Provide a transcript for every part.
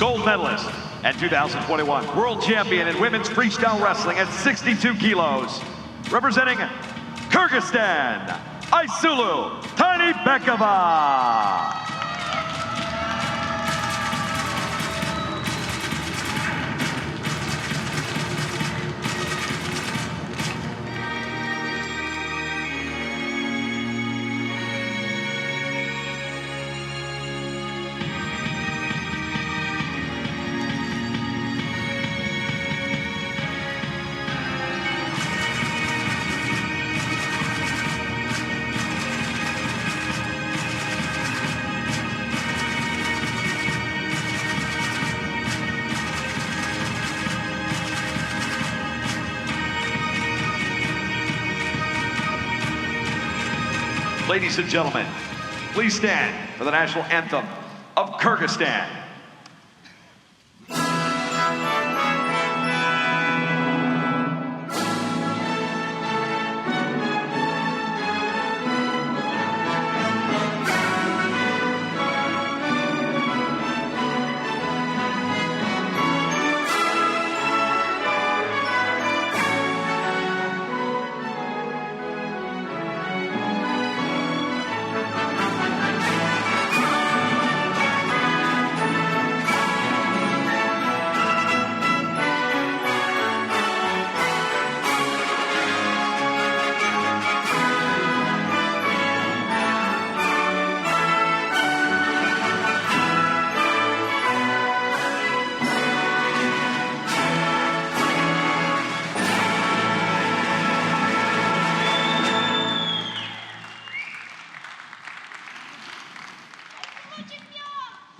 gold medalist and 2021 world champion in women's freestyle wrestling at 62 kilos, representing Kyrgyzstan, Aysulu Tanibekova. Ladies and gentlemen, please stand for the national anthem of Kyrgyzstan.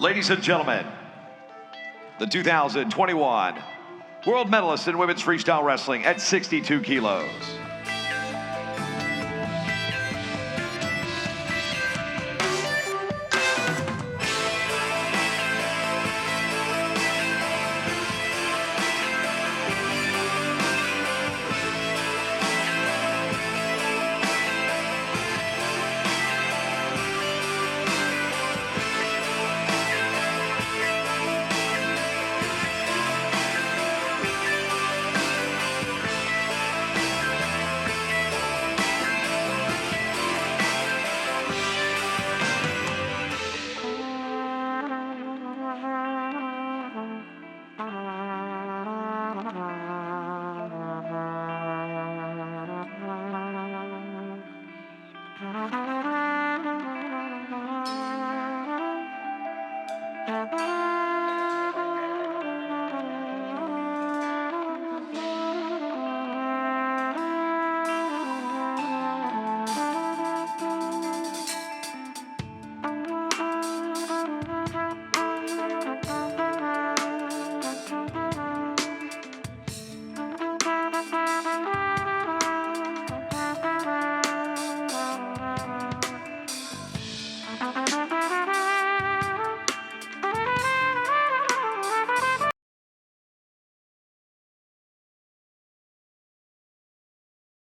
Ladies and gentlemen, the 2021 world medalist in women's freestyle wrestling at 62 kilos,